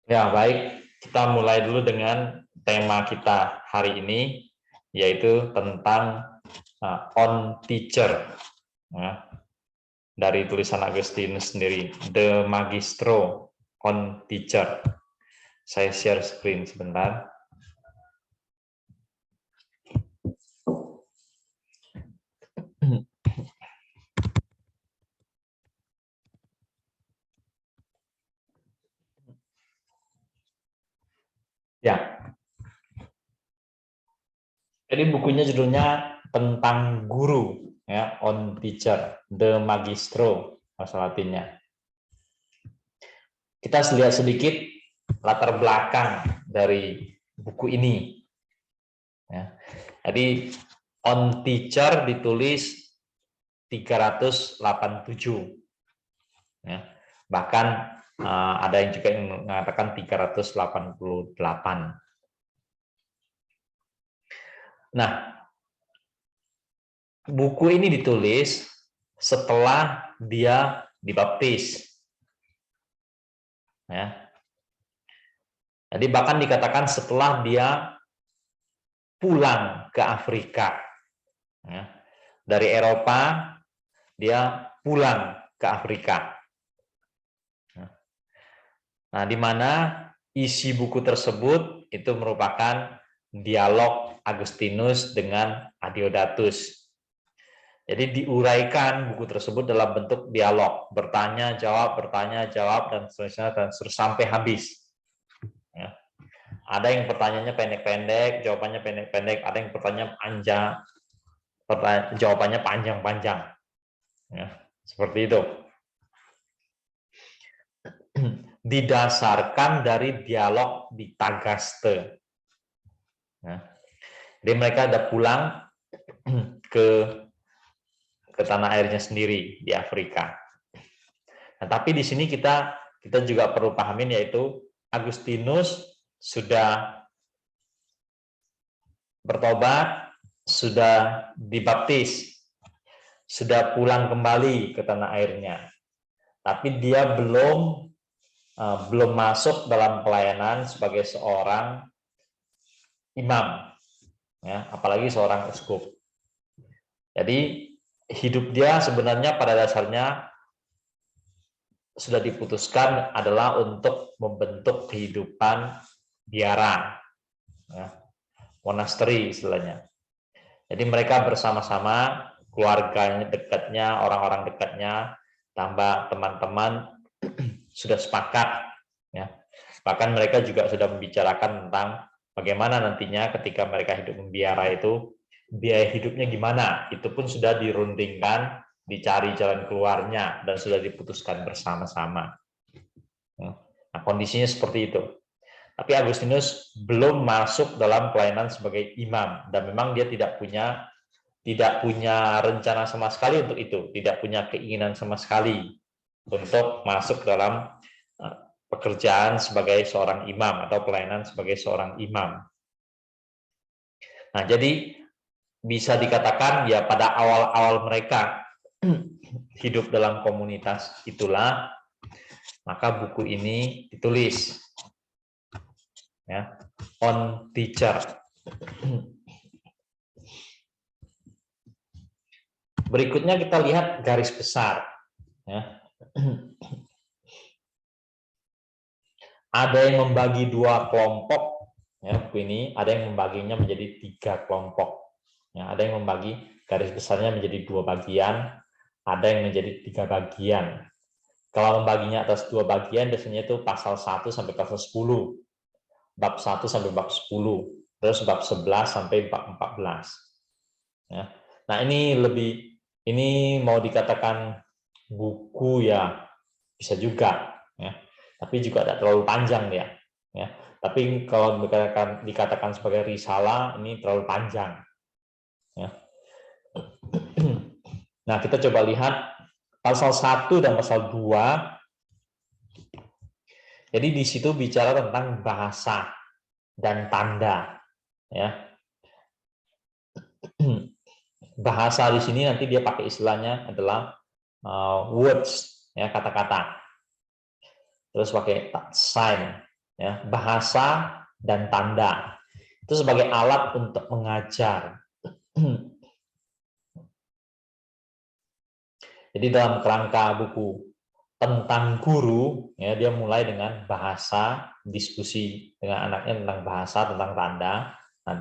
Ya, baik. Kita mulai dulu dengan tema kita hari ini, yaitu tentang on teacher. Ya, dari tulisan Agustinus sendiri, The Magistro on Teacher. Saya share screen sebentar. Ya, jadi bukunya judulnya tentang guru, ya, on teacher, The Magistro, bahasa Latinnya. Kita lihat sedikit latar belakang dari buku ini. Ya. Jadi on teacher ditulis 387. Ya. Bahkan ada yang juga yang mengatakan 388. Nah, buku ini ditulis setelah dia dibaptis. Ya. Jadi bahkan dikatakan setelah dia pulang ke Afrika. Ya. Dari Eropa, dia pulang ke Afrika. Nah, di mana isi buku tersebut itu merupakan dialog Agustinus dengan Adeodatus. Jadi diuraikan buku tersebut dalam bentuk dialog, bertanya jawab, dan seterusnya, dan sampai habis. Ya. Ada yang pertanyaannya pendek-pendek, jawabannya pendek-pendek, ada yang pertanyaan panjang, jawabannya panjang-panjang. Ya, seperti itu. Didasarkan dari dialog di Tagaste. Ya. Jadi mereka ada pulang ke tanah airnya sendiri di Afrika. Nah, tapi di sini kita juga perlu pahamin, yaitu Agustinus sudah bertobat, sudah dibaptis, sudah pulang kembali ke tanah airnya. Tapi dia belum masuk dalam pelayanan sebagai seorang imam, ya, apalagi seorang uskup. Jadi hidup dia sebenarnya pada dasarnya sudah diputuskan adalah untuk membentuk kehidupan biara, ya, monasteri istilahnya. Jadi mereka bersama-sama, keluarganya dekatnya, orang-orang dekatnya, tambah teman-teman sudah sepakat. Ya. Bahkan mereka juga sudah membicarakan tentang bagaimana nantinya ketika mereka hidup membiara itu, biaya hidupnya gimana. Itu pun sudah dirundingkan, dicari jalan keluarnya, dan sudah diputuskan bersama-sama. Nah, kondisinya seperti itu. Tapi Agustinus belum masuk dalam pelayanan sebagai imam, dan memang dia tidak punya rencana sama sekali untuk itu, tidak punya keinginan sama sekali untuk masuk dalam pekerjaan sebagai seorang imam atau pelayanan sebagai seorang imam. Nah, jadi bisa dikatakan ya pada awal-awal mereka hidup dalam komunitas itulah maka buku ini ditulis, ya, on teacher. Berikutnya kita lihat garis besar, ya. Ada yang membagi dua kelompok, ya, buku ini ada yang membaginya menjadi 3 kelompok, ya, ada yang membagi garis besarnya menjadi 2 bagian, ada yang menjadi 3 bagian. Kalau membaginya atas 2 bagian biasanya itu pasal 1 sampai pasal 10, bab 1 sampai bab 10, terus bab 11 sampai bab 14. Ya. Nah, ini mau dikatakan buku ya bisa juga, ya. Tapi juga tidak terlalu panjang ya. Ya. Tapi kalau dikatakan sebagai risalah ini terlalu panjang. Ya. Nah, kita coba lihat pasal 1 dan pasal 2. Jadi di situ bicara tentang bahasa dan tanda, ya. Bahasa di sini nanti dia pakai istilahnya adalah words, ya, kata-kata. Terus pakai sign, ya, bahasa dan tanda. Itu sebagai alat untuk mengajar. Jadi dalam kerangka buku tentang guru, ya, dia mulai dengan bahasa, diskusi dengan anaknya tentang bahasa, tentang tanda. Nah,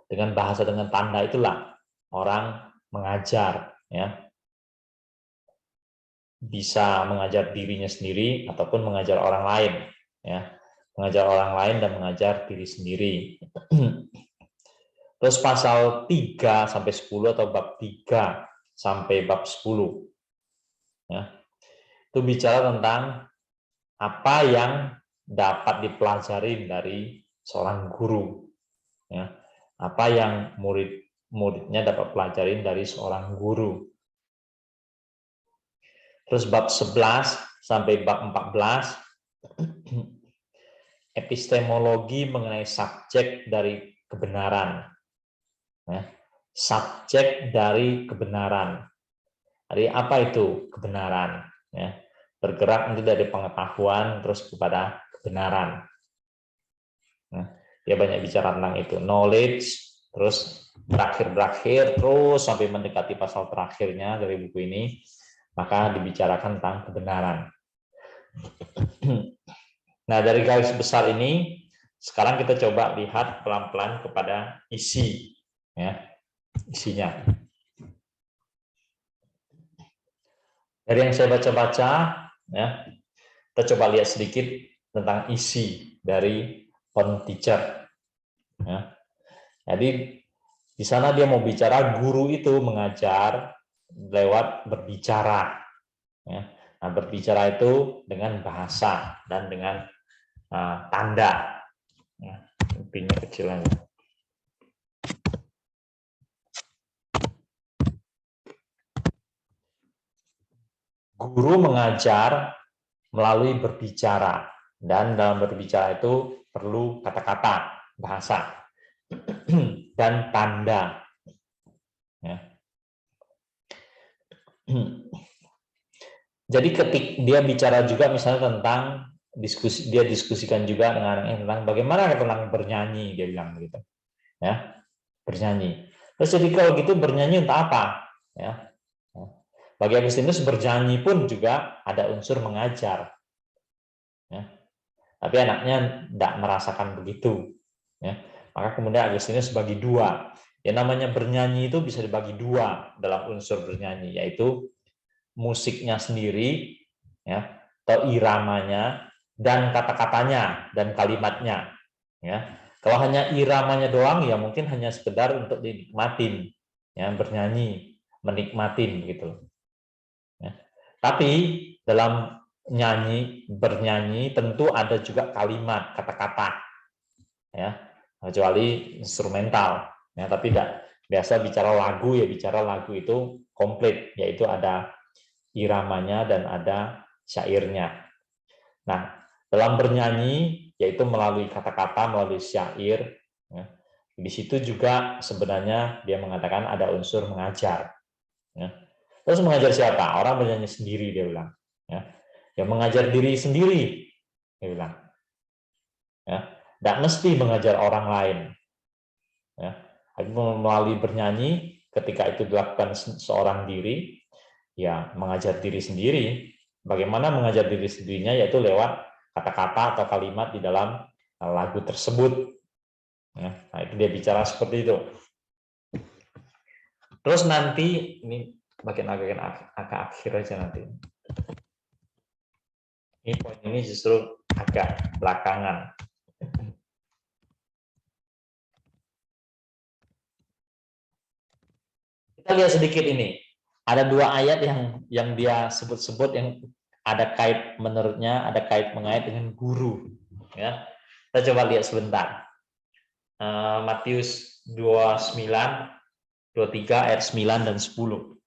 dengan bahasa, dengan tanda itulah orang mengajar, ya, bisa mengajar dirinya sendiri ataupun mengajar orang lain, ya, mengajar orang lain dan mengajar diri sendiri. Terus pasal 3 sampai 10 atau bab 3 sampai bab 10, ya, itu bicara tentang apa yang dapat dipelajari dari seorang guru, ya, apa yang muridnya dapat pelajari dari seorang guru. Terus bab 11 sampai bab 14, epistemologi mengenai subjek dari kebenaran, ya, subjek dari kebenaran. Jadi apa itu kebenaran? Ya, bergerak nanti dari pengetahuan terus kepada kebenaran. Nah, dia banyak bicara tentang itu, knowledge, terus berakhir terus sampai mendekati pasal terakhirnya dari buku ini, maka dibicarakan tentang kebenaran. Nah, dari garis besar ini sekarang kita coba lihat pelan-pelan kepada isi, ya, isinya. Dari yang saya baca-baca, ya, kita coba lihat sedikit tentang isi dari on teacher. Ya. Jadi di sana dia mau bicara guru itu mengajar lewat berbicara. Ya. Nah, berbicara itu dengan bahasa dan dengan tanda. Ya, intinya kecilan. Guru mengajar melalui berbicara, dan dalam berbicara itu perlu kata-kata, bahasa, dan tanda. Ya. Jadi ketika dia bicara juga misalnya tentang dia diskusikan juga dengan anaknya tentang bagaimana tentang bernyanyi, dia bilang gitu, ya, bernyanyi. Terus jadi kalau gitu bernyanyi untuk apa? Ya. Bagi Agustinus bernyanyi pun juga ada unsur mengajar, ya. Tapi anaknya tidak merasakan begitu, ya. Maka kemudian Agustinus bagi dua. Ya, namanya bernyanyi itu bisa dibagi dua dalam unsur bernyanyi, yaitu musiknya sendiri, ya, atau iramanya, dan kata-katanya dan kalimatnya, ya. Kalau hanya iramanya doang, ya mungkin hanya sekedar untuk dinikmatin, ya, bernyanyi, menikmatin gitu. Ya. Tapi dalam bernyanyi tentu ada juga kalimat, kata-kata, ya, kecuali instrumental, ya. Tapi tidak, biasa bicara lagu, ya bicara lagu itu komplit, yaitu ada iramanya dan ada syairnya. Nah, dalam bernyanyi yaitu melalui kata-kata, melalui syair, ya, di situ juga sebenarnya dia mengatakan ada unsur mengajar, ya. Terus mengajar siapa? Orang bernyanyi sendiri, dia bilang, ya. Ya, mengajar diri sendiri, dia bilang, ya. Tidak mesti mengajar orang lain, ya. Melalui bernyanyi, ketika itu dilakukan seorang diri, ya mengajar diri sendiri. Bagaimana mengajar diri sendirinya, yaitu lewat kata-kata atau kalimat di dalam lagu tersebut. Nah, itu dia bicara seperti itu. Terus nanti, ini bagian agak akhir aja nanti. Ini poin ini justru agak belakangan. Kita lihat sedikit ini. Ada dua ayat yang dia sebut-sebut yang ada kait, menurutnya ada kait mengait dengan guru. Ya, kita coba lihat sebentar. Matius 29, 23 ayat 9 dan 10.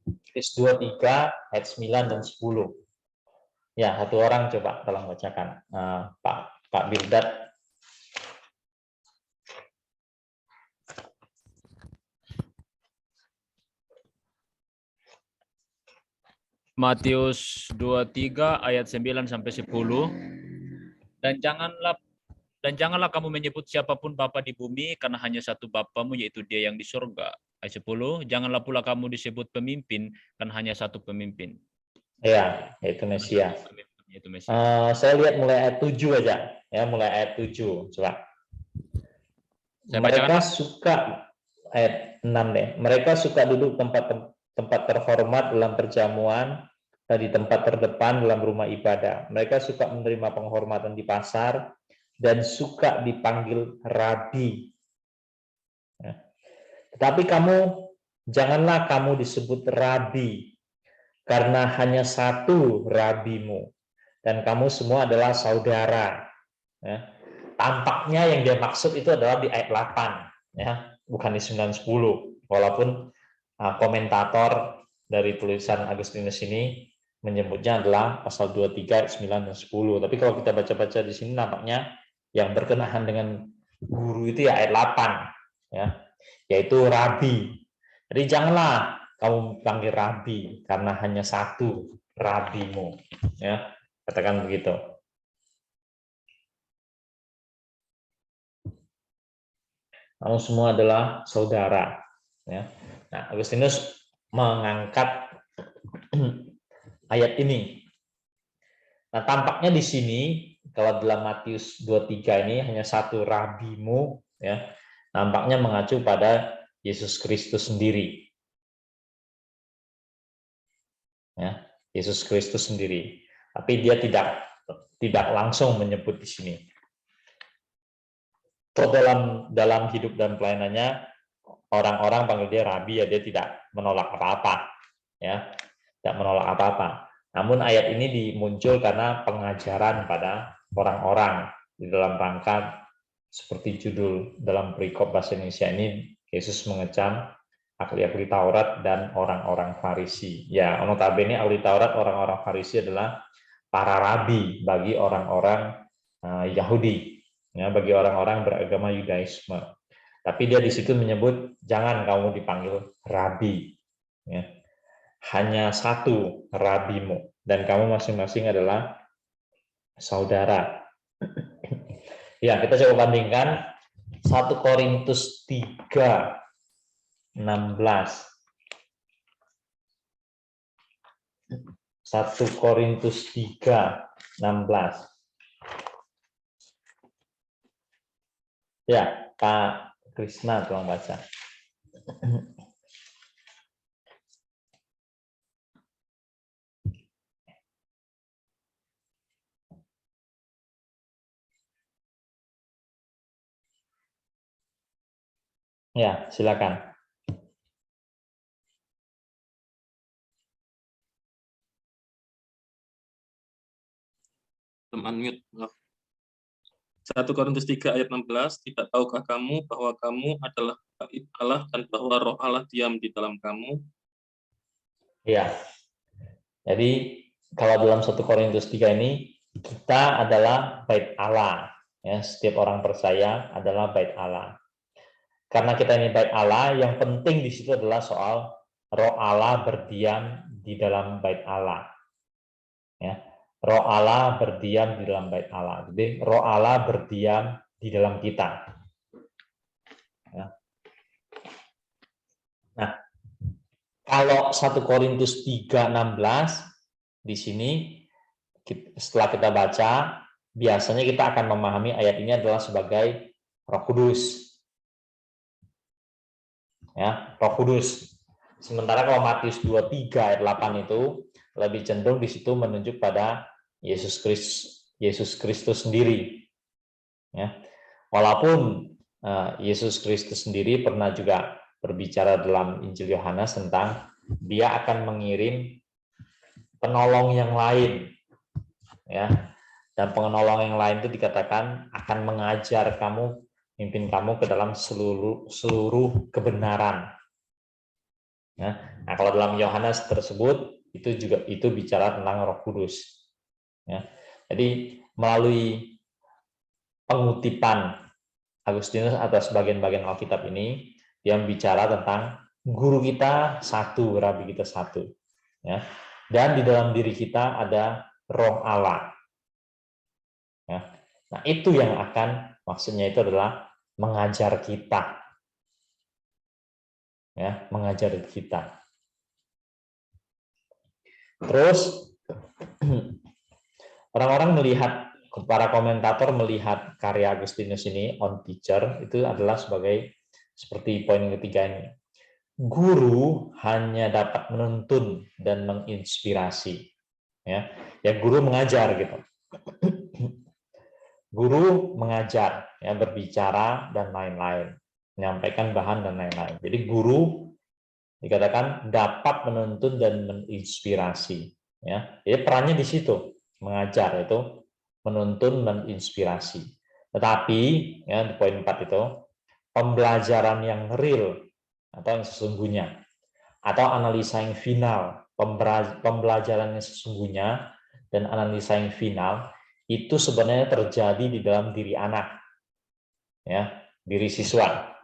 Matius 23 ayat 9 dan 10. Ya, satu orang coba tolong bacakan. Pak Bildad. Matius 23 ayat 9 sampai 10. Dan janganlah kamu menyebut siapapun bapa di bumi, karena hanya satu Bapamu, yaitu Dia yang di surga. Ayat 10. Janganlah pula kamu disebut pemimpin, karena hanya satu pemimpin. Ya, yaitu Mesias. Yaitu Mesias. Saya lihat mulai ayat 7 aja, ya, mulai ayat 7. Coba. Mereka suka ayat 6 deh. Mereka suka duduk tempat terhormat dalam perjamuan dan di tempat terdepan dalam rumah ibadah. Mereka suka menerima penghormatan di pasar dan suka dipanggil rabi. Ya. Tetapi janganlah kamu disebut rabi, karena hanya satu rabimu, dan kamu semua adalah saudara. Ya. Tampaknya yang dia maksud itu adalah di ayat 8, ya, bukan di 9-10. Walaupun komentator dari tulisan Agustinus ini menyebutnya adalah pasal 23 ayat 9 dan 10. Tapi kalau kita baca-baca di sini nampaknya yang berkenaan dengan guru itu ya ayat 8, ya, yaitu rabi. Jadi janganlah kamu panggil rabi, karena hanya satu rabimu, ya, katakan begitu. Kamu semua adalah saudara. Ya. Nah, Agustinus mengangkat ayat ini. Nah, tampaknya di sini kalau dalam Matius 23 ini hanya satu rabimu, ya, nampaknya mengacu pada Yesus Kristus sendiri. Ya, Yesus Kristus sendiri. Tapi dia tidak langsung menyebut di sini. Dalam hidup dan pelayanannya, orang-orang panggil dia rabi, ya, dia tidak menolak apa-apa, ya, tidak menolak apa-apa. Namun ayat ini dimuncul karena pengajaran pada orang-orang di dalam rangka seperti judul dalam perikop bahasa Indonesia ini, Yesus mengecam ahli-ahli Taurat dan orang-orang Farisi. Ya, notabene ahli Taurat, orang-orang Farisi adalah para rabi bagi orang-orang Yahudi. Ya, bagi orang-orang beragama Yudaisme. Tapi dia di situ menyebut jangan kamu dipanggil rabi, ya. Hanya satu rabimu dan kamu masing-masing adalah saudara. Ya, kita coba bandingkan 1 Korintus 3:16. 1 Korintus 3:16. Ya, Pak Krisna tolong baca. Ya, silakan. Unmute. 1 Korintus 3 ayat 16, tidak tahukah kamu bahwa kamu adalah bait Allah dan bahwa Roh Allah diam di dalam kamu? Ya. Jadi kalau dalam 1 Korintus 3 ini kita adalah bait Allah, ya, setiap orang percaya adalah bait Allah. Karena kita ini bait Allah, yang penting di situ adalah soal Roh Allah berdiam di dalam bait Allah. Ya. Roh Allah berdiam di dalam bait Allah. Jadi Roh Allah berdiam di dalam kita. Ya. Nah, kalau 1 Korintus 3:16 di sini setelah kita baca, biasanya kita akan memahami ayat ini adalah sebagai Roh Kudus. Ya, Roh Kudus. Sementara kalau Matius 23 ayat 8 itu lebih cenderung di situ menunjuk pada Yesus Kristus sendiri. Ya. Walaupun Yesus Kristus sendiri pernah juga berbicara dalam Injil Yohanes tentang dia akan mengirim penolong yang lain, ya, dan penolong yang lain itu dikatakan akan mengajar kamu, mimpin kamu ke dalam seluruh kebenaran. Ya. Nah, kalau dalam Yohanes tersebut itu bicara tentang Roh Kudus. Ya. Jadi melalui pengutipan Agustinus atas bagian-bagian Alkitab ini, dia bicara tentang guru kita satu, rabi kita satu. Ya. dan di dalam diri kita ada Roh Allah. Ya. Nah, itu yang akan, maksudnya itu adalah mengajar kita. Ya, mengajar kita. Terus orang-orang melihat, para komentator melihat karya Agustinus ini, On Teacher, itu adalah sebagai seperti poin ketiga ini. Guru hanya dapat menuntun dan menginspirasi. Ya, guru mengajar gitu. Guru mengajar, ya, berbicara dan lain-lain, menyampaikan bahan dan lain-lain. Jadi guru dikatakan dapat menuntun dan menginspirasi. Ya, jadi perannya di situ, mengajar itu menuntun, menginspirasi. Tetapi ya, di poin 4 itu pembelajaran yang real atau yang sesungguhnya, atau analisa yang final, pembelajaran yang sesungguhnya dan analisa yang final itu sebenarnya terjadi di dalam diri anak, ya, diri siswa.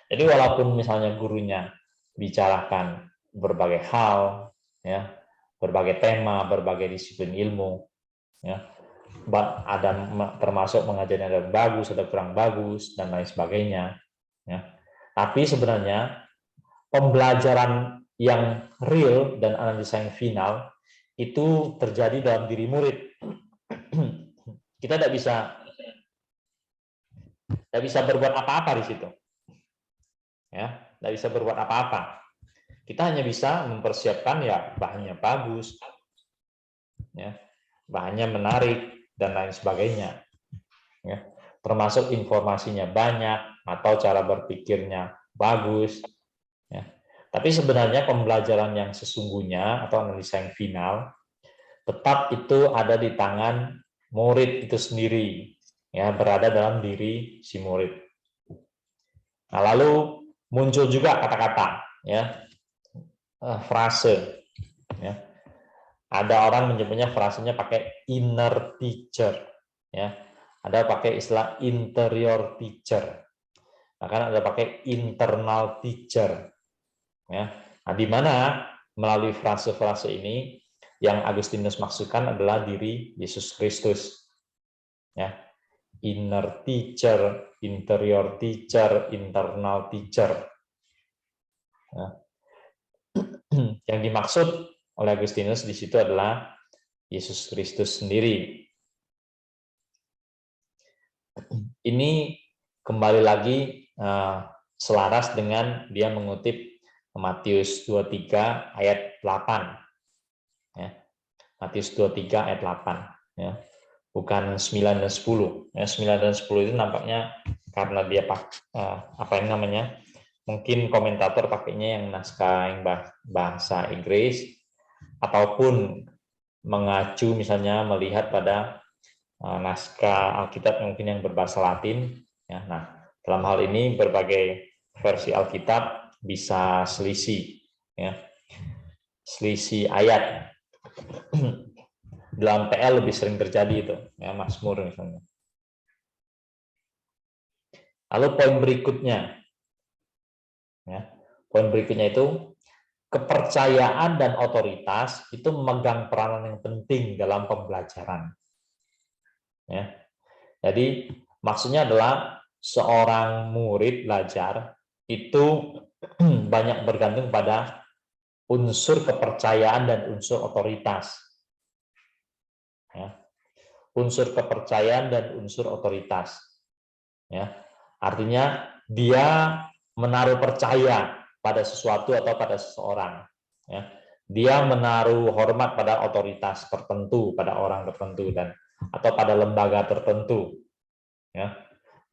Jadi walaupun misalnya gurunya bicarakan berbagai hal, ya, berbagai tema, berbagai disiplin ilmu, ya, ada termasuk mengajarnya ada bagus, ada kurang bagus dan lain sebagainya, ya. Tapi sebenarnya pembelajaran yang real dan analisa yang final itu terjadi dalam diri murid. Kita tidak bisa berbuat apa-apa di situ. Ya, tidak bisa berbuat apa-apa. Kita hanya bisa mempersiapkan, ya, bahannya bagus, ya, bahannya menarik dan lain sebagainya, ya, termasuk informasinya banyak atau cara berpikirnya bagus, ya. Tapi sebenarnya pembelajaran yang sesungguhnya atau analisa yang final tetap itu ada di tangan murid itu sendiri, ya, berada dalam diri si murid. Nah, lalu muncul juga kata-kata, ya, frase, ya. Ada orang menyebutnya frasenya pakai inner teacher, ya. Ada pakai istilah interior teacher, bahkan ada pakai internal teacher, ya. Nah, di mana melalui frase-frase ini yang Agustinus maksudkan adalah diri Yesus Kristus, ya. Inner teacher, interior teacher, internal teacher, ya. Yang dimaksud oleh Agustinus di situ adalah Yesus Kristus sendiri. Ini kembali lagi selaras dengan dia mengutip Matius 23 ayat 8. Ya. Matius 23 ayat 8. Ya. Bukan 9 dan 10. Ya, 9 dan 10 itu nampaknya karena dia apa yang namanya, mungkin komentator pakainya yang naskah yang bahasa Inggris, ataupun mengacu misalnya melihat pada naskah Alkitab mungkin yang berbahasa Latin, ya. Nah, dalam hal ini berbagai versi Alkitab bisa selisih, ya, selisih ayat. Dalam PL lebih sering terjadi itu, ya, Mazmur misalnya. Lalu poin berikutnya, ya, poin berikutnya itu kepercayaan dan otoritas itu memegang peranan yang penting dalam pembelajaran. Ya. Jadi maksudnya adalah seorang murid belajar itu banyak bergantung pada unsur kepercayaan dan unsur otoritas. Ya. Unsur kepercayaan dan unsur otoritas. Ya. Artinya dia menaruh percaya pada sesuatu atau pada seseorang. Ya. Dia menaruh hormat pada otoritas tertentu, pada orang tertentu, dan atau pada lembaga tertentu. Ya.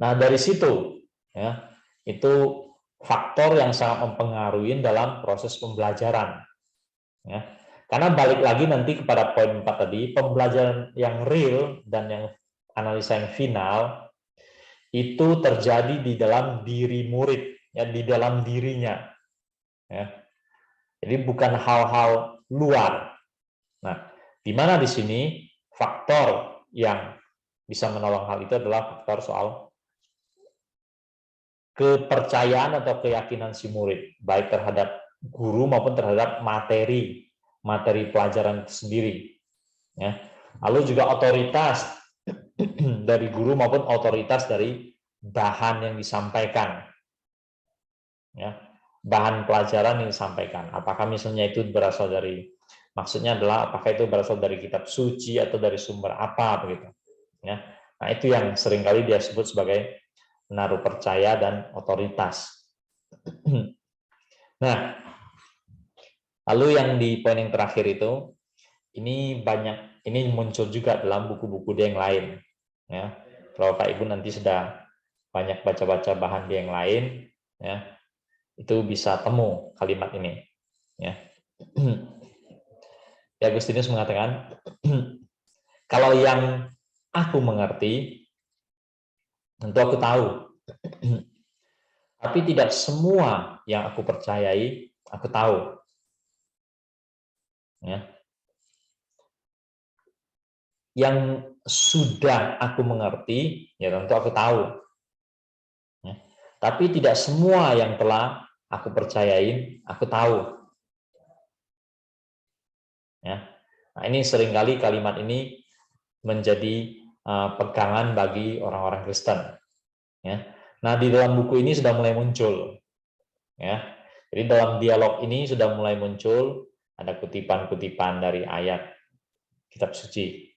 Nah, dari situ, ya, itu faktor yang sangat mempengaruhi dalam proses pembelajaran. Ya. Karena balik lagi nanti kepada poin 4 tadi, pembelajaran yang real dan yang analisa yang final itu terjadi di dalam diri murid, ya, di dalam dirinya. Ya. Jadi bukan hal-hal luar. Nah, di mana di sini faktor yang bisa menolong hal itu adalah faktor soal kepercayaan atau keyakinan si murid, baik terhadap guru maupun terhadap materi materi pelajaran itu sendiri. Ya. Lalu juga otoritas dari guru maupun otoritas dari bahan yang disampaikan. Ya. Bahan pelajaran yang disampaikan. Apakah misalnya itu berasal dari, maksudnya adalah apakah itu berasal dari kitab suci atau dari sumber apa begitu. Ya. Nah, itu yang seringkali dia sebut sebagai menaruh percaya dan otoritas. Nah, lalu yang di poin yang terakhir itu, ini muncul juga dalam buku-buku dia yang lain. Ya, kalau Bapak Ibu nanti sudah banyak baca-baca bahan dia yang lain, ya, itu bisa temu kalimat ini. Ya, Agustinus mengatakan, kalau yang aku mengerti, tentu aku tahu. Tapi tidak semua yang aku percayai, aku tahu. Ya. Yang sudah aku mengerti, ya tentu aku tahu. Ya. Tapi tidak semua yang telah aku percayain, aku tahu. Ya. Nah, ini seringkali kalimat ini menjadi pegangan bagi orang-orang Kristen. Ya. Nah, di dalam buku ini sudah mulai muncul. Ya. Jadi dalam dialog ini sudah mulai muncul, ada kutipan-kutipan dari ayat kitab suci.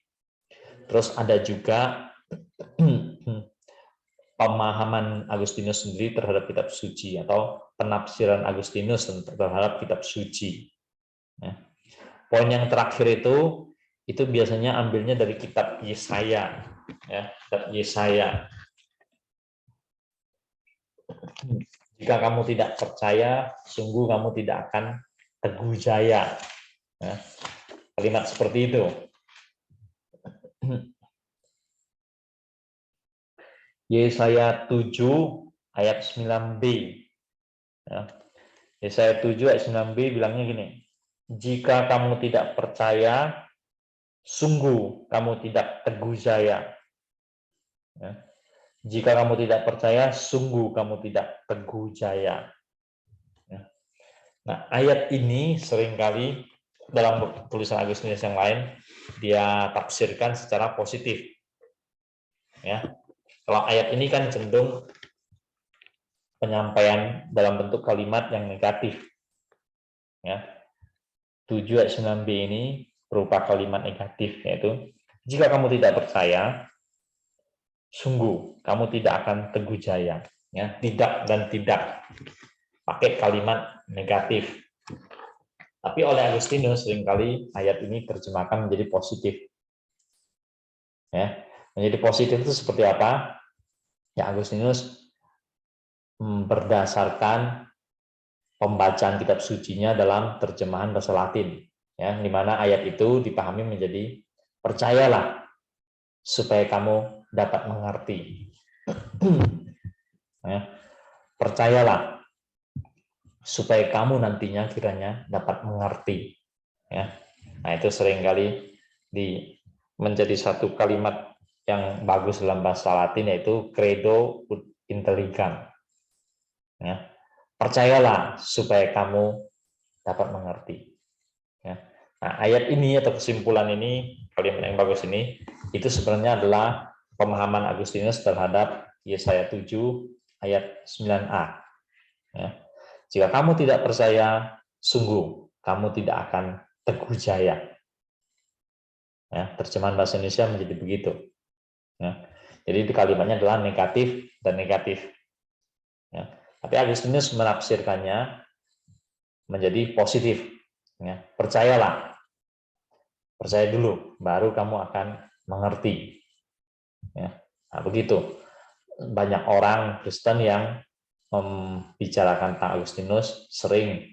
Terus ada juga pemahaman Agustinus sendiri terhadap kitab suci atau penafsiran Agustinus terhadap kitab suci. Ya. Poin yang terakhir itu biasanya ambilnya dari kitab Yesaya. Ya, kitab Yesaya. Jika kamu tidak percaya, sungguh kamu tidak akan teguh jaya. Ya. Kalimat seperti itu. Yesaya 7 ayat 9b. Ya. Yesaya 7 ayat 9b bilangnya gini, jika kamu tidak percaya, sungguh kamu tidak teguh jaya. Ya. Jika kamu tidak percaya, sungguh kamu tidak teguh jaya. Ya. Nah, ayat ini seringkali dalam tulisan Agustinus yang lain, dia tafsirkan secara positif. Ya. Kalau ayat ini kan cenderung penyampaian dalam bentuk kalimat yang negatif. Ya. 7 ayat 9b ini berupa kalimat negatif, yaitu jika kamu tidak percaya, sungguh kamu tidak akan teguh jaya. Ya, tidak dan tidak pakai kalimat negatif. Tapi oleh Agustinus seringkali ayat ini terjemahkan menjadi positif. Ya, menjadi positif itu seperti apa? Ya, Agustinus berdasarkan pembacaan kitab sucinya dalam terjemahan bahasa Latin, ya, di mana ayat itu dipahami menjadi percayalah supaya kamu dapat mengerti. Ya, percayalah supaya kamu nantinya kiranya dapat mengerti. Ya, nah itu seringkali menjadi satu kalimat yang bagus dalam bahasa Latin, yaitu credo ut intelligam. Ya, percayalah supaya kamu dapat mengerti. Ya. Nah, ayat ini atau kesimpulan ini, kalimat yang bagus ini, itu sebenarnya adalah pemahaman Agustinus terhadap Yesaya 7 ayat 9a. Ya. Jika kamu tidak percaya, sungguh kamu tidak akan teguh jaya. Ya, terjemahan bahasa Indonesia menjadi begitu. Ya. Jadi kalimatnya adalah negatif dan negatif. Ya. Tapi Agustinus menafsirkannya menjadi positif. Ya. Percayalah, percaya dulu, baru kamu akan mengerti. Ya. Nah, begitu. Banyak orang Kristen yang membicarakan tentang Agustinus sering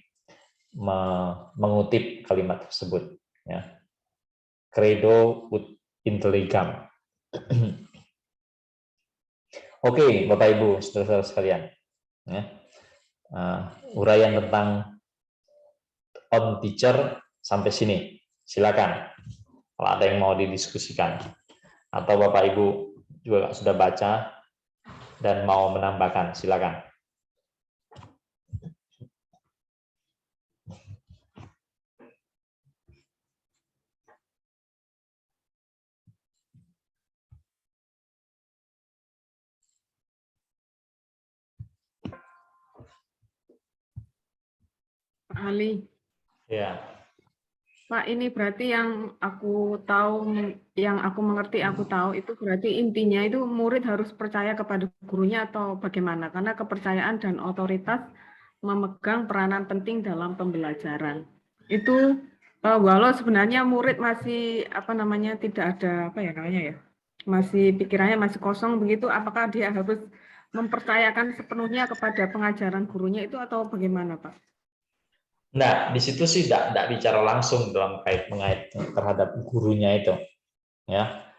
mengutip kalimat tersebut. Ya. Credo ut intelligam. Oke, Bapak Ibu, saudara-saudara sekalian. Ya. Uraian tentang on teacher sampai sini. Silakan. Kalau ada yang mau didiskusikan. Atau Bapak Ibu juga sudah baca dan mau menambahkan, silakan. Ali. Ya. Pak, ini berarti yang aku tahu, yang aku mengerti, aku tahu itu berarti intinya itu murid harus percaya kepada gurunya atau bagaimana? Karena kepercayaan dan otoritas memegang peranan penting dalam pembelajaran. Itu walau sebenarnya murid masih tidak ada masih pikirannya masih kosong begitu, apakah dia harus mempercayakan sepenuhnya kepada pengajaran gurunya itu atau bagaimana, Pak? Nah, di situ sih tidak bicara langsung dalam kait-mengait terhadap gurunya itu, ya.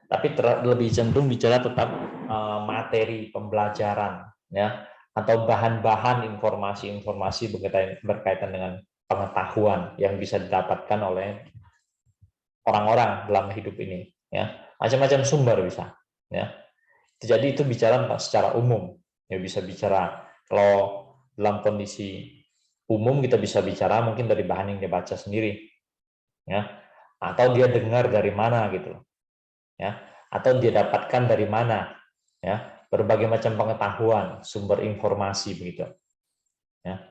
Tapi lebih cenderung bicara tetap materi pembelajaran, ya, atau bahan-bahan informasi-informasi berkaitan dengan pengetahuan yang bisa didapatkan oleh orang-orang dalam hidup ini, ya. Macam-macam sumber bisa, ya. Jadi itu bicara secara umum, ya, bisa bicara kalau dalam kondisi umum kita bisa bicara mungkin dari bahan yang dia baca sendiri, ya, atau dia dengar dari mana gitu, ya, atau dia dapatkan dari mana, ya, berbagai macam pengetahuan, sumber informasi begitu, ya.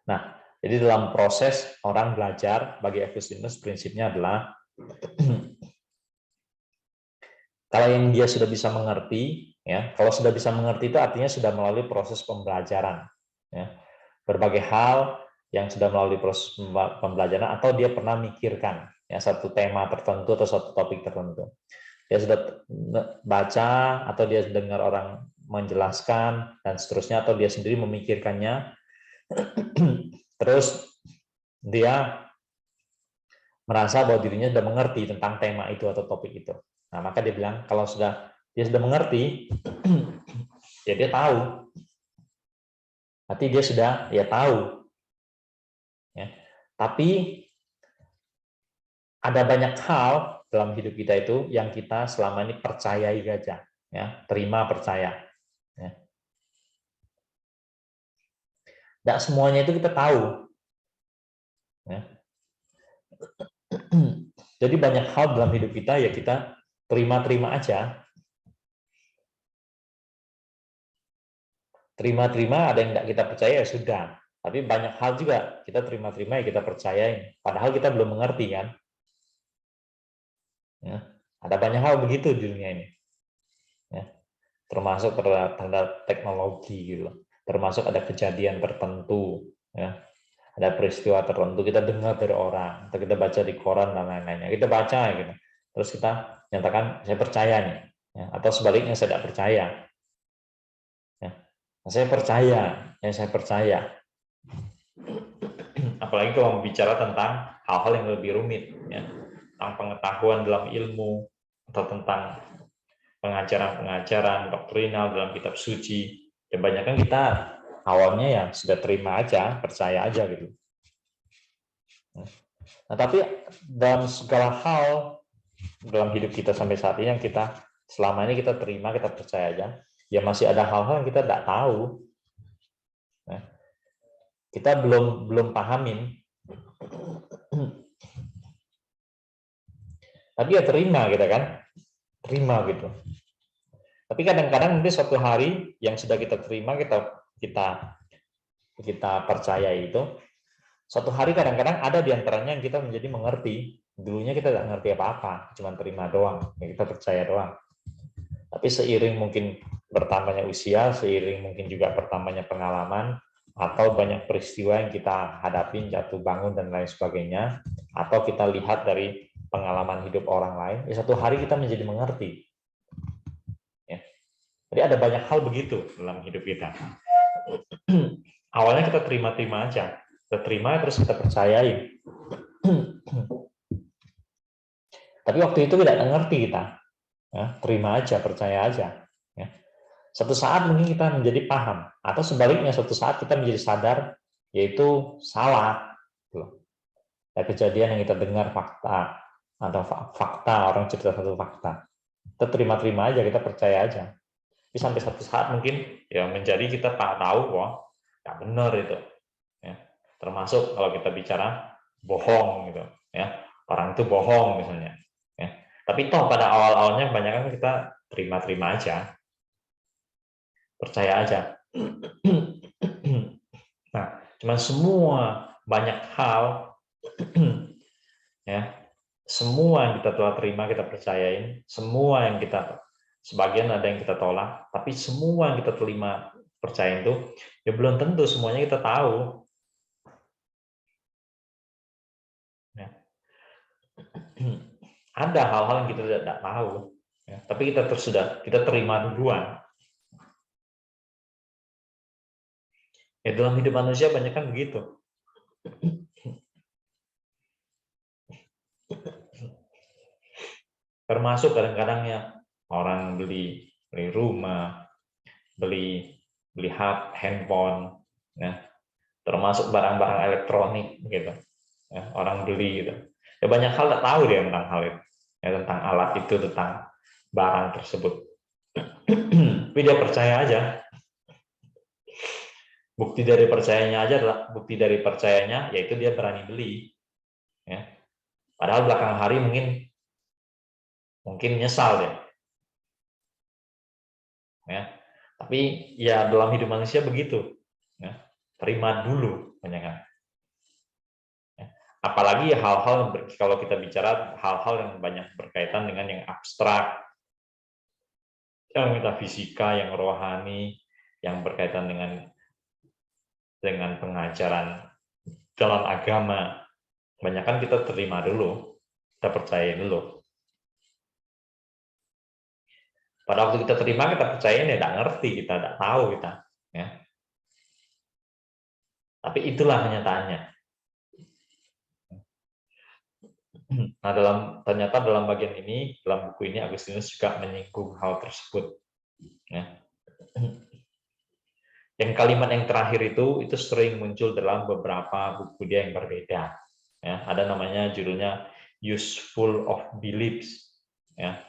Nah, jadi dalam proses orang belajar bagi Agustinus prinsipnya adalah kalau yang dia sudah bisa mengerti, ya, kalau sudah bisa mengerti itu artinya sudah melalui proses pembelajaran, ya. Berbagai hal yang sudah melalui proses pembelajaran atau dia pernah mikirkan, ya, satu tema tertentu atau satu topik tertentu. Dia sudah baca atau dia dengar orang menjelaskan dan seterusnya, atau dia sendiri memikirkannya, terus dia merasa bahwa dirinya sudah mengerti tentang tema itu atau topik itu. Nah, maka dia bilang kalau dia sudah mengerti, ya dia tahu. Berarti dia tahu. Ya. Tapi ada banyak hal dalam hidup kita itu yang kita selama ini percayai saja, ya, terima percaya. Ya. Tidak semuanya itu kita tahu. Ya. Jadi banyak hal dalam hidup kita ya kita terima-terima aja. Terima-terima, ada yang tidak kita percaya ya sudah. Tapi banyak hal juga kita terima-terima ya kita percayain. Padahal kita belum mengerti kan. Ya. Ada banyak hal begitu di dunia ini. Ya. Termasuk terhadap teknologi gitu. Termasuk ada kejadian tertentu. Ya. Ada peristiwa tertentu kita dengar dari orang, atau kita baca di koran dan lain-lainnya. Kita baca gitu. Terus kita nyatakan saya percaya nih. Ya. Atau sebaliknya saya tidak percaya. Ya. Saya percaya, ya saya percaya. Apalagi kalau bicara tentang hal-hal yang lebih rumit, ya, tentang pengetahuan dalam ilmu atau tentang pengajaran-pengajaran doktrinal dalam kitab suci. Kebanyakan kita awalnya ya sudah terima aja, percaya aja gitu. Nah, tapi dalam segala hal dalam hidup kita sampai saat ini yang kita selama ini kita terima, kita percaya aja, ya masih ada hal-hal yang kita tidak tahu. Nah, kita belum pahamin. Tapi ya terima kita kan, terima gitu. Tapi kadang-kadang nanti suatu hari yang sudah kita terima, kita percaya itu, suatu hari kadang-kadang ada di antaranya yang kita menjadi mengerti. Dulunya kita tidak mengerti apa-apa, cuma terima doang, ya kita percaya doang. Tapi seiring mungkin bertambahnya usia, seiring mungkin juga bertambahnya pengalaman, atau banyak peristiwa yang kita hadapi, jatuh bangun dan lain sebagainya, atau kita lihat dari pengalaman hidup orang lain, ya satu hari kita menjadi mengerti. Ya. Jadi ada banyak hal begitu dalam hidup kita. Awalnya kita terima-terima aja, kita terima terus kita percayai. Tapi waktu itu tidak mengerti kita, ya, terima aja, percaya aja. Ya. Suatu saat mungkin kita menjadi paham, atau sebaliknya suatu saat kita menjadi sadar, yaitu salah. Ada kejadian yang kita dengar fakta, atau fakta, orang cerita satu fakta. Kita terima-terima aja, kita percaya aja. Tapi sampai satu saat mungkin ya menjadi kita tahu wah nggak benar itu. Ya. Termasuk kalau kita bicara bohong gitu, ya, orang itu bohong misalnya. Ya. Tapi toh pada awal-awalnya kebanyakan kita terima-terima aja. Percaya aja. Nah, cuman semua banyak hal ya, semua yang kita telah terima kita percayain, semua yang kita sebagian ada yang kita tolak, tapi semua yang kita terima percayain itu ya belum tentu semuanya kita tahu. Ya. Ada hal-hal yang kita tidak tahu, ya, tapi kita terima duluan. Ya dalam hidup manusia banyak kan begitu. Termasuk kadang-kadang ya orang beli rumah, beli handphone, ya, termasuk barang-barang elektronik gitu. Ya, orang beli gitu. Ya banyak hal tak tahu dia tentang hal itu. Ya, tentang alat itu, tentang barang tersebut. Tapi dia percaya aja. Bukti dari percayanya yaitu dia berani beli. Ya. Padahal belakang hari mungkin nyesal dia. Ya. Tapi ya dalam hidup manusia begitu. Ya. Terima dulu banyak. Apalagi hal-hal kalau kita bicara hal-hal yang banyak berkaitan dengan yang abstrak, yang metafisika, yang rohani, yang berkaitan dengan pengajaran dalam agama, banyak kan kita terima dulu, kita percaya dulu. Pada waktu kita terima, kita percaya ya tidak ngerti, kita tidak tahu kita, ya. Tapi itulah kenyataannya. Nah, ternyata dalam bagian ini, dalam buku ini Agustinus juga menyinggung hal tersebut. Ya. Yang kalimat yang terakhir itu sering muncul dalam beberapa buku dia yang berbeda. Ya, ada namanya judulnya Useful of Beliefs. Ya.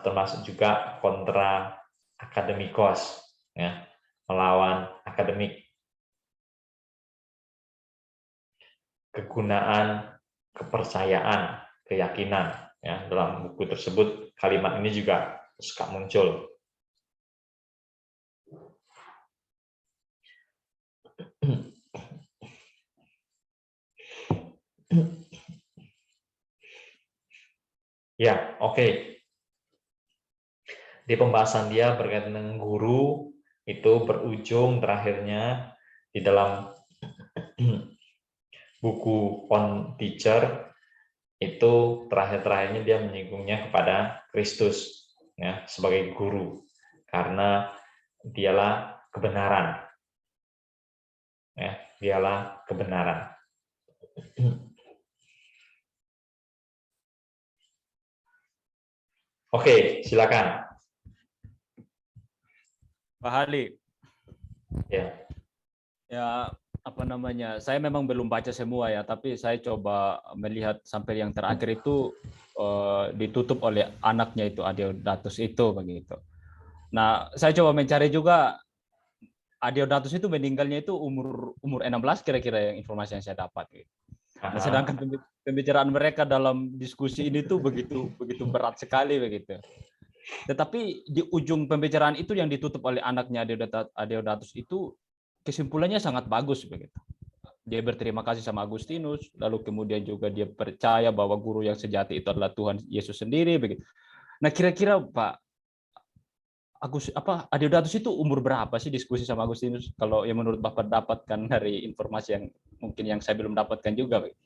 Termasuk juga kontra akademikos, ya, melawan akademik. Kegunaan kepercayaan, keyakinan, ya, dalam buku tersebut kalimat ini juga suka muncul. Ya, oke. Di pembahasan dia berkaitan dengan guru itu berujung terakhirnya di dalam buku On Teacher itu terakhir-terakhirnya dia menyinggungnya kepada Kristus, ya, sebagai guru karena dialah kebenaran, ya, dialah kebenaran. Oke, silakan. Pak Hali. Ya. Ya, apa namanya? Saya memang belum baca semua ya, tapi saya coba melihat sampai yang terakhir itu ditutup oleh anaknya itu Adeodatus itu begitu. Nah, saya coba mencari juga Adeodatus itu meninggalnya itu umur 16 kira-kira yang informasi yang saya dapat gitu. Nah, sedangkan pembicaraan mereka dalam diskusi ini tuh begitu berat sekali begitu. Tetapi di ujung pembicaraan itu yang ditutup oleh anaknya Adeodatus itu kesimpulannya sangat bagus begitu. Dia berterima kasih sama Agustinus, lalu kemudian juga dia percaya bahwa guru yang sejati itu adalah Tuhan Yesus sendiri begitu. Nah, kira-kira Pak Adeodatus itu umur berapa sih diskusi sama Agustinus kalau yang menurut Bapak dapatkan dari informasi yang mungkin yang saya belum dapatkan juga begitu.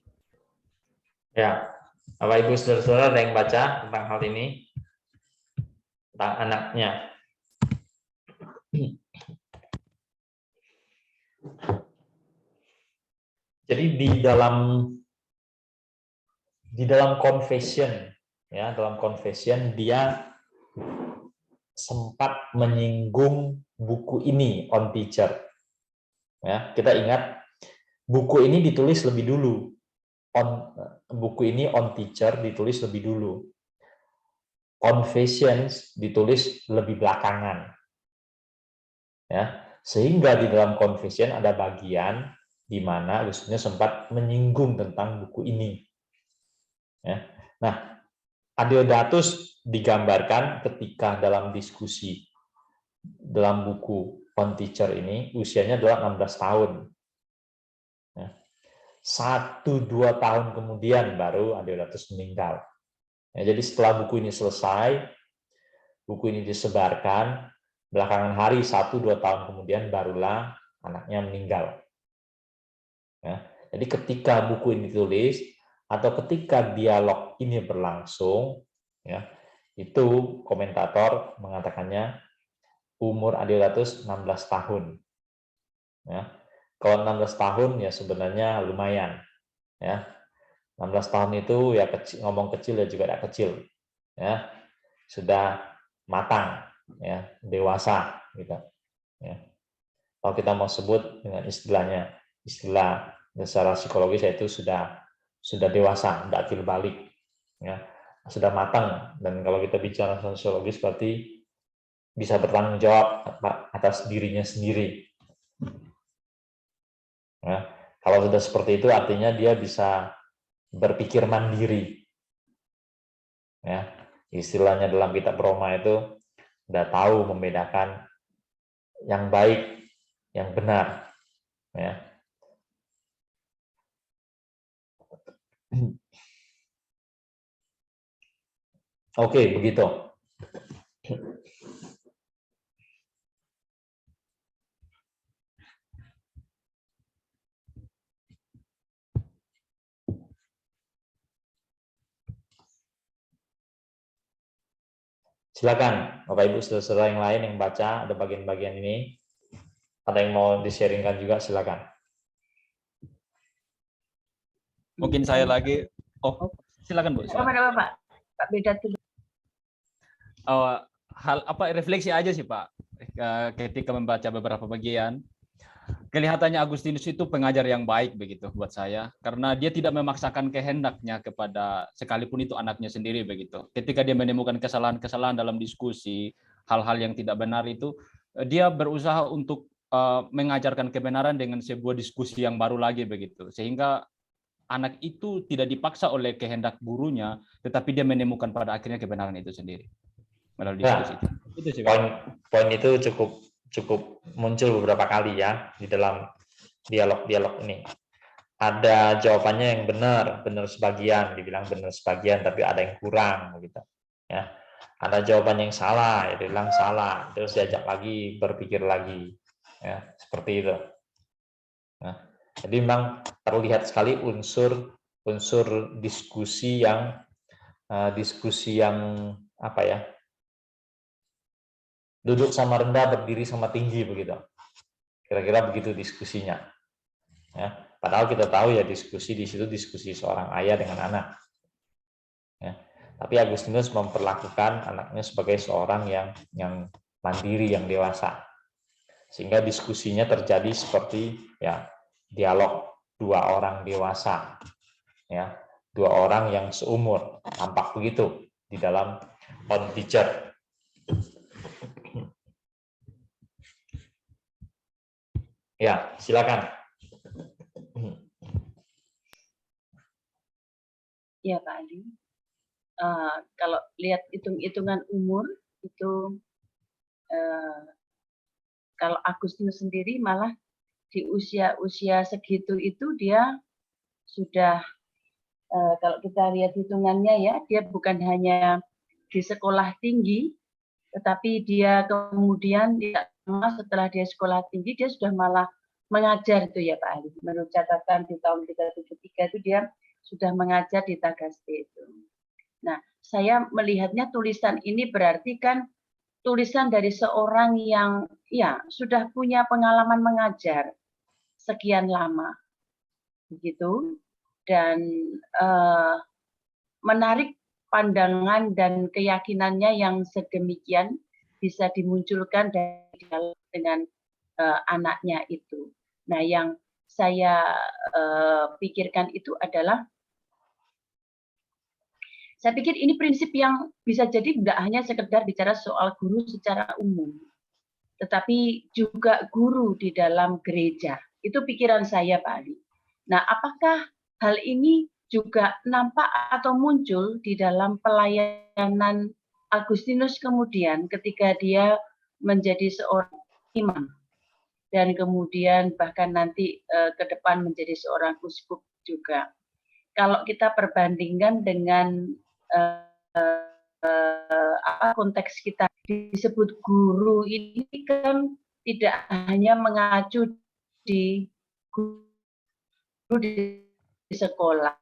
Ya, Bapak Ibu saudara-saudara ada yang baca tentang hal ini? Tentang anaknya. Jadi di dalam confession, ya, dalam confession dia sempat menyinggung buku ini On Teacher. Ya, kita ingat buku ini ditulis lebih dulu. Buku ini On Teacher ditulis lebih dulu. Confessions ditulis lebih belakangan. Ya, sehingga di dalam confession ada bagian di mana Agustinus sempat menyinggung tentang buku ini. Ya. Nah, Adeodatus digambarkan ketika dalam diskusi dalam buku On Teacher ini usianya adalah 16 tahun. Ya. 1-2 tahun kemudian baru Adeodatus meninggal. Ya, jadi setelah buku ini selesai, buku ini disebarkan, belakangan hari 1-2 tahun kemudian barulah anaknya meninggal. Ya, jadi ketika buku ini ditulis atau ketika dialog ini berlangsung, ya, itu komentator mengatakannya umur Adeodatus 16 tahun. Ya. Kalau 16 tahun ya sebenarnya lumayan. Ya. 16 tahun itu ya kecil, ngomong kecil ya juga tidak kecil. Ya. Sudah matang, ya, dewasa gitu. Ya. Kalau kita mau sebut dengan istilah secara psikologis yaitu sudah dewasa, tidak akil balik. Ya. Sudah matang, dan kalau kita bicara sosiologis berarti bisa bertanggung jawab atas dirinya sendiri. Ya, kalau sudah seperti itu artinya dia bisa berpikir mandiri. Ya, istilahnya dalam kitab Roma itu udah tahu membedakan yang baik, yang benar. Ya. Oke, begitu. Silakan, Bapak Ibu saudara yang lain yang baca ada bagian-bagian ini, ada yang mau di-sharingkan juga, silakan. Mungkin saya lagi. Oh, silakan Bu. Silakan. Pak Beda dulu. Hal apa refleksi aja sih Pak ketika membaca beberapa bagian. Kelihatannya Agustinus itu pengajar yang baik begitu buat saya, karena dia tidak memaksakan kehendaknya kepada sekalipun itu anaknya sendiri begitu. Ketika dia menemukan kesalahan-kesalahan dalam diskusi, hal-hal yang tidak benar itu, dia berusaha untuk mengajarkan kebenaran dengan sebuah diskusi yang baru lagi begitu, sehingga anak itu tidak dipaksa oleh kehendak gurunya, tetapi dia menemukan pada akhirnya kebenaran itu sendiri melalui diskusi. Itu sih, poin itu cukup muncul beberapa kali ya di dalam dialog ini. Ada jawabannya yang benar sebagian, dibilang benar sebagian, tapi ada yang kurang gitu. Ya. Ada jawaban yang salah, ya dibilang salah, terus diajak lagi berpikir lagi, ya seperti itu. Nah, jadi memang terlihat sekali unsur diskusi yang apa ya? Duduk sama rendah, berdiri sama tinggi begitu. Kira-kira begitu diskusinya. Ya, padahal kita tahu ya diskusi di situ diskusi seorang ayah dengan anak. Ya, tapi Agustinus memperlakukan anaknya sebagai seorang yang mandiri, yang dewasa. Sehingga diskusinya terjadi seperti ya dialog dua orang dewasa. Ya, dua orang yang seumur, tampak begitu di dalam On Teacher. Ya, silakan. Ya Pak Ali. Kalau lihat hitung-hitungan umur itu, kalau Agustinus sendiri malah di usia segitu itu dia sudah, kalau kita lihat hitungannya ya, dia bukan hanya di sekolah tinggi, tetapi dia kemudian setelah dia sekolah tinggi dia sudah malah mengajar itu ya Pak Ali. Menurut catatan di tahun 373 itu dia sudah mengajar di Tagaste itu. Nah, saya melihatnya tulisan ini berarti kan tulisan dari seorang yang ya sudah punya pengalaman mengajar sekian lama, begitu, dan menarik pandangan dan keyakinannya yang sedemikian bisa dimunculkan dengan anaknya itu. Nah, yang saya pikirkan itu adalah, saya pikir ini prinsip yang bisa jadi tidak hanya sekedar bicara soal guru secara umum, tetapi juga guru di dalam gereja. Itu pikiran saya, Pak Ali. Nah, apakah hal ini juga nampak atau muncul di dalam pelayanan Agustinus kemudian ketika dia menjadi seorang imam dan kemudian bahkan nanti ke depan menjadi seorang uskup juga. Kalau kita perbandingkan dengan konteks kita disebut guru ini kan tidak hanya mengacu di guru di sekolah.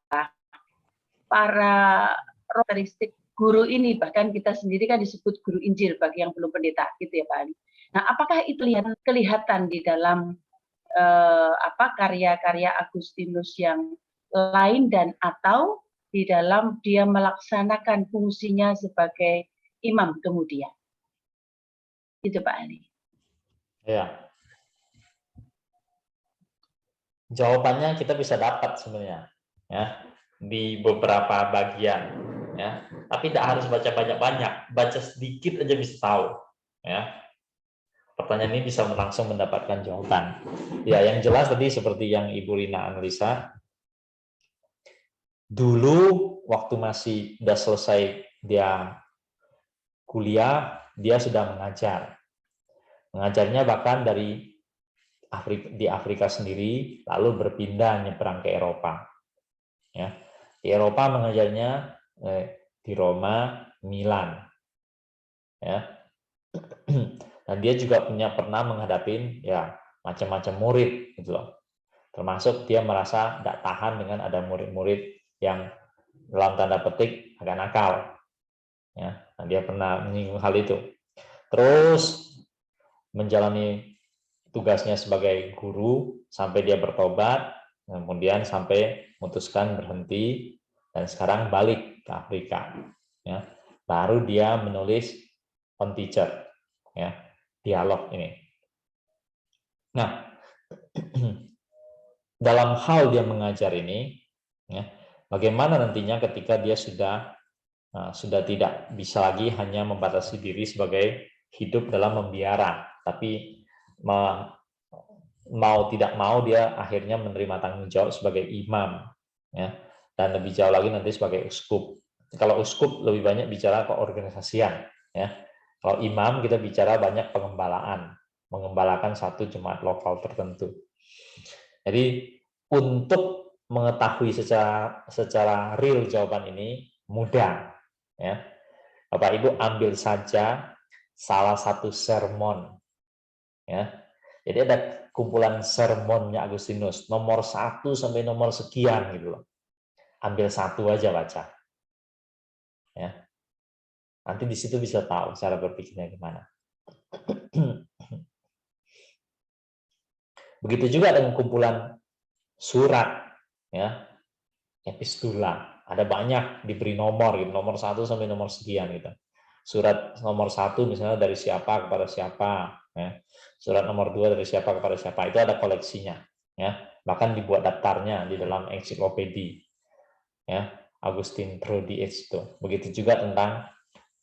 Para karakteristik guru ini bahkan kita sendiri kan disebut guru Injil bagi yang belum pendeta gitu ya Pak Ali. Nah, apakah itu kelihatan di dalam karya-karya Agustinus yang lain dan atau di dalam dia melaksanakan fungsinya sebagai imam kemudian? Itu Pak Ali. Ya. Jawabannya kita bisa dapat sebenarnya, ya, di beberapa bagian, ya. Tapi tidak harus baca banyak-banyak, baca sedikit aja bisa tahu, ya. Pertanyaan ini bisa langsung mendapatkan jawaban. Ya, yang jelas tadi seperti yang Ibu Rina analisa, dulu waktu masih sudah selesai dia kuliah, dia sudah mengajar. Mengajarnya bahkan di Afrika sendiri, lalu berpindah nyebrang ke Eropa. Ya, di Eropa mengajarnya di Roma, Milan. Ya. Dan dia juga pernah menghadapi ya macam-macam murid gitu loh. Termasuk dia merasa tidak tahan dengan ada murid-murid yang dalam tanda petik agak nakal. Ya, nah, dia pernah menyinggung hal itu. Terus menjalani tugasnya sebagai guru sampai dia bertobat, kemudian sampai memutuskan berhenti dan sekarang balik ke Afrika. Ya, baru dia menulis On Teacher, ya, dialog ini. Nah, dalam hal dia mengajar ini, ya, bagaimana nantinya ketika dia sudah tidak bisa lagi hanya membatasi diri sebagai hidup dalam membiara, tapi mau tidak mau dia akhirnya menerima tanggung jawab sebagai imam, ya, dan lebih jauh lagi nanti sebagai uskup. Kalau uskup lebih banyak bicara keorganisasian, ya. Kalau imam kita bicara banyak pengembalaan, mengembalakan satu jemaat lokal tertentu. Jadi untuk mengetahui secara real jawaban ini mudah, ya. Bapak Ibu ambil saja salah satu sermon, ya. Jadi ada kumpulan sermonnya Agustinus, nomor 1 sampai nomor sekian gitu loh. Ambil satu aja baca. Ya. Nanti di situ bisa tahu cara berpikirnya gimana. Begitu juga dengan kumpulan surat, ya, epistula. Ada banyak diberi nomor gitu, nomor 1 sampai nomor sekian gitu. Surat nomor 1 misalnya dari siapa kepada siapa, ya. Surat nomor 2 dari siapa kepada siapa, itu ada koleksinya, ya. Bahkan dibuat daftarnya di dalam ensiklopedia, ya, Agustin Trodius itu. Begitu juga tentang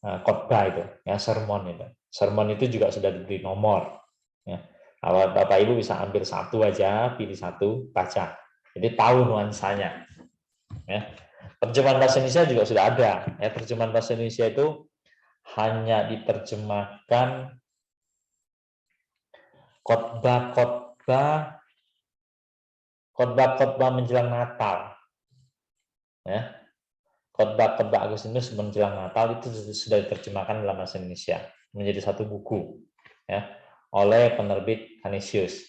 khotbah itu, ya, sermon itu. Sermon itu juga sudah diberi nomor, ya. Kalau Bapak Ibu bisa ambil satu aja, pilih satu, baca. Jadi tahu nuansanya, ya. Terjemahan bahasa Indonesia juga sudah ada, ya. Terjemahan bahasa Indonesia itu hanya diterjemahkan khotbah menjelang Natal, ya. Khotbah Agustinus menjelang Natal itu sudah diterjemahkan dalam bahasa Indonesia menjadi satu buku, ya, oleh penerbit Canisius,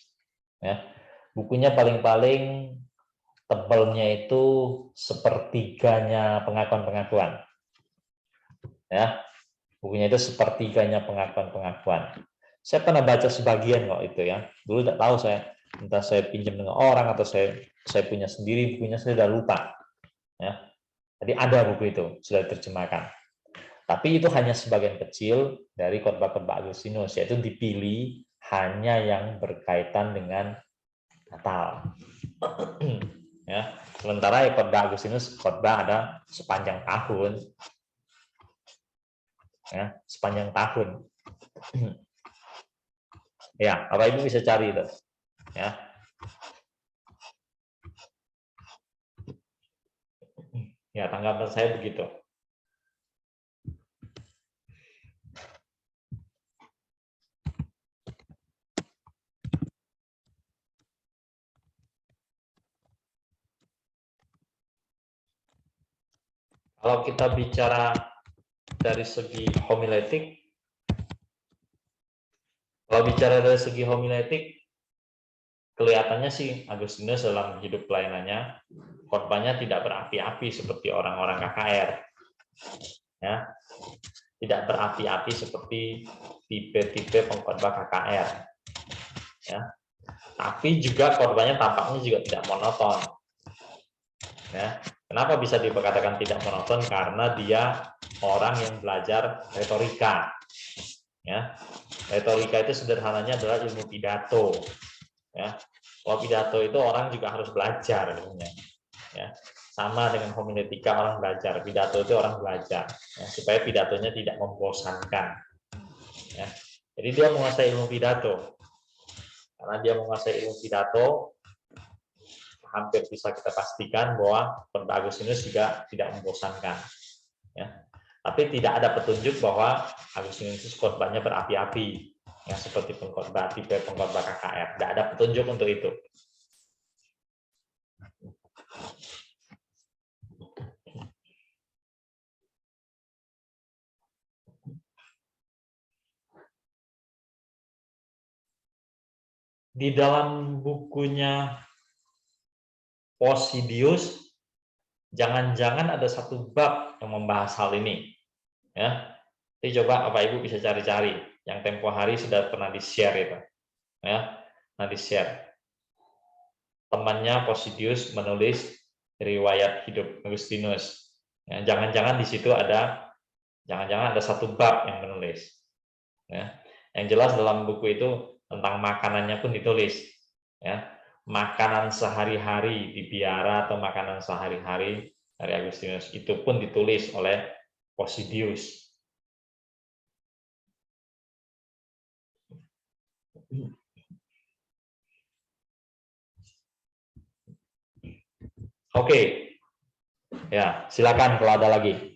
ya. Bukunya paling-paling tebalnya itu sepertiganya pengakuan-pengakuan, ya. Bukunya itu sepertiganya pengakuan-pengakuan. Saya pernah baca sebagian kok itu, ya. Dulu tidak tahu saya, entah saya pinjam dengan orang atau saya punya sendiri bukunya, saya sudah lupa, ya. Jadi ada buku itu sudah diterjemahkan. Tapi itu hanya sebagian kecil dari khotbah-khotbah Agustinus, yaitu dipilih hanya yang berkaitan dengan Natal. Ya, sementara khotbah Agustinus khotbah ada sepanjang tahun, ya, sepanjang tahun. Ya, Bapak Ibu bisa cari itu, ya. Ya, tanggapan saya begitu. Kalau kita bicara dari segi homiletik, kelihatannya sih Agustinus dalam hidup pelayanannya khotbahnya tidak berapi-api seperti orang-orang KKR, ya, tidak berapi-api seperti tipe-tipe pengkhotbah KKR, ya. Tapi juga khotbahnya tampaknya juga tidak monoton, ya. Kenapa bisa dikatakan tidak monoton? Karena dia orang yang belajar retorika, ya. Retorika itu sederhananya adalah ilmu pidato, ya. Kalau pidato itu orang juga harus belajar, ya. Sama dengan homiletika, orang belajar. Pidato itu orang belajar, ya, supaya pidatonya tidak membosankan, ya. Jadi dia menguasai ilmu pidato. Karena dia menguasai ilmu pidato, hampir bisa kita pastikan bahwa khotbah Agustinus juga tidak membosankan, ya. Tapi tidak ada petunjuk bahwa Agustinus khotbahnya berapi-api, ya, seperti tipe pengkhotbah KKR. Tidak ada petunjuk untuk itu. Di dalam bukunya Posidius, jangan-jangan ada satu bab yang membahas hal ini, ya. Jadi coba Bapak Ibu bisa cari-cari, yang tempo hari sudah pernah di-share itu, ya, pernah di-share. Temannya Posidius menulis riwayat hidup Agustinus. Ya, jangan-jangan di situ jangan-jangan ada satu bab yang menulis, ya. Yang jelas dalam buku itu tentang makanannya pun ditulis, ya. Makanan sehari-hari di biara atau makanan sehari-hari dari Agustinus itu pun ditulis oleh Posidius. Oke, ya silakan kalau ada lagi.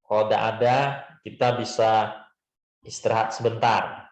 Kalau tidak ada, kita bisa istirahat sebentar.